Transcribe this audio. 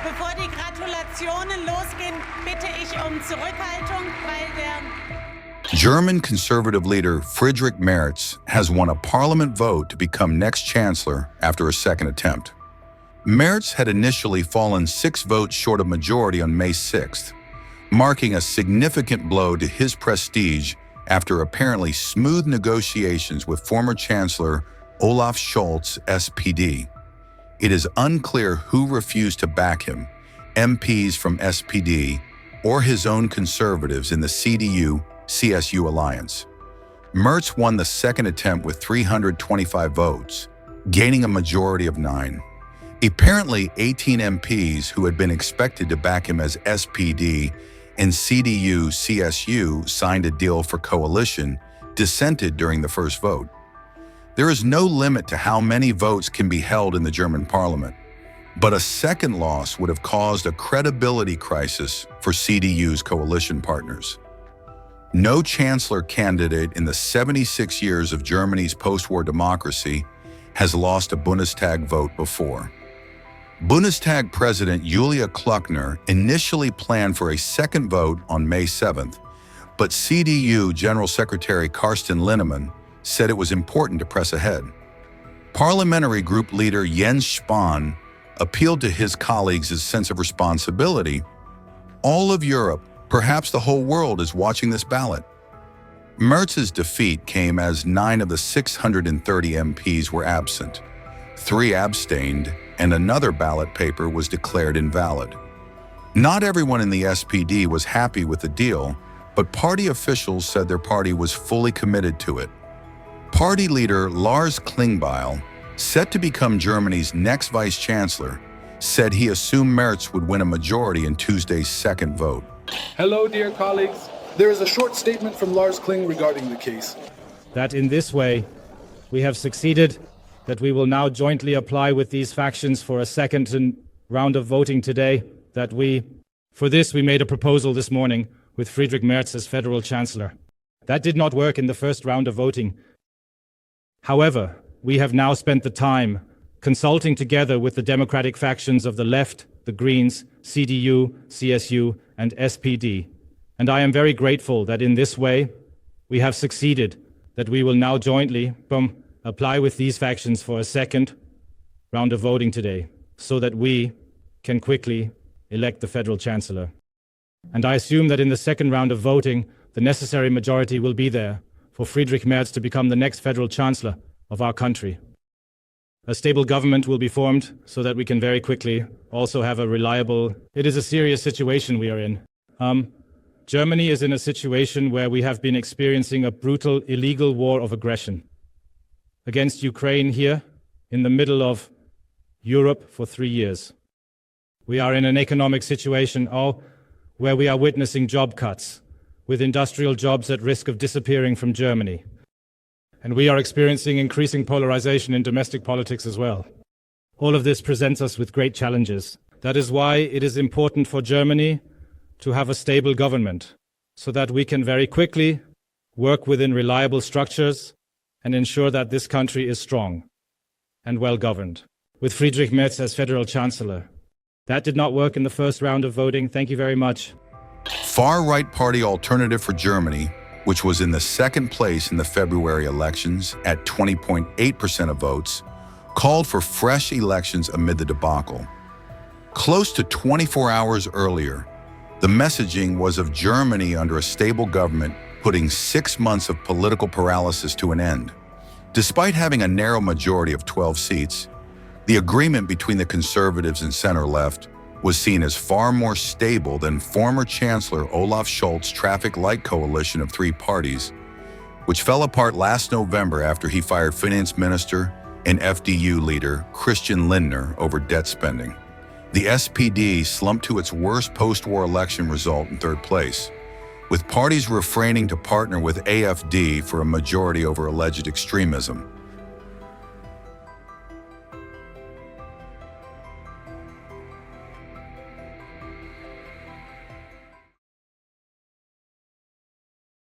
Bevor die Gratulationen losgehen, bitte ich Zurückhaltung, weil der German conservative leader Friedrich Merz has won a parliament vote to become next chancellor after a second attempt. Merz had initially fallen 6 votes short of majority on May 6th, marking a significant blow to his prestige after apparently smooth negotiations with former Chancellor Olaf Scholz SPD. It is unclear who refused to back him, MPs from SPD or his own conservatives in the CDU-CSU alliance. Merz won the second attempt with 325 votes, gaining a majority of 9. Apparently, 18 MPs who had been expected to back him as SPD and CDU-CSU signed a deal for coalition dissented during the first vote. There is no limit to how many votes can be held in the German parliament, but a second loss would have caused a credibility crisis for CDU's coalition partners. No chancellor candidate in the 76 years of Germany's post-war democracy has lost a Bundestag vote before. Bundestag President Julia Klöckner initially planned for a second vote on May 7th, but CDU General Secretary Carsten Linnemann said it was important to press ahead. Parliamentary group leader Jens Spahn appealed to his colleagues' sense of responsibility. All of Europe, perhaps the whole world, is watching this ballot. Merz's defeat came as 9 of the 630 MPs were absent, 3 abstained, and another ballot paper was declared invalid. Not everyone in the SPD was happy with the deal, but party officials said their party was fully committed to it. Party leader Lars Klingbeil, set to become Germany's next vice-chancellor, said he assumed Merz would win a majority in Tuesday's second vote. Hello, dear colleagues. There is a short statement from Lars Kling regarding the case. That in this way, we have succeeded, that we will now jointly apply with these factions for a second round of voting today, for this we made a proposal this morning with Friedrich Merz as federal chancellor. That did not work in the first round of voting. However, we have now spent the time consulting together with the democratic factions of the left, the Greens, CDU, CSU, and SPD. And I am very grateful that in this way we have succeeded, that we will now jointly apply with these factions for a second round of voting today, so that we can quickly elect the federal chancellor. And I assume that in the second round of voting, the necessary majority will be there for Friedrich Merz to become the next federal chancellor of our country. A stable government will be formed so that we can very quickly also have a reliable... It is a serious situation we are in. Germany is in a situation where we have been experiencing a brutal, illegal war of aggression against Ukraine here in the middle of Europe for 3 years. We are in an economic situation where we are witnessing job cuts, with industrial jobs at risk of disappearing from Germany. And we are experiencing increasing polarization in domestic politics as well. All of this presents us with great challenges. That is why it is important for Germany to have a stable government, so that we can very quickly work within reliable structures and ensure that this country is strong and well governed. With Friedrich Merz as federal chancellor. That did not work in the first round of voting. Thank you very much. Far-right party Alternative for Germany, which was in the second place in the February elections at 20.8% of votes, called for fresh elections amid the debacle. Close to 24 hours earlier, the messaging was of Germany under a stable government, putting 6 months of political paralysis to an end. Despite having a narrow majority of 12 seats, the agreement between the conservatives and center-left was seen as far more stable than former Chancellor Olaf Scholz's traffic light coalition of 3 parties, which fell apart last November after he fired Finance Minister and FDU leader Christian Lindner over debt spending. The SPD slumped to its worst post-war election result in 3rd place, with parties refraining to partner with AfD for a majority over alleged extremism.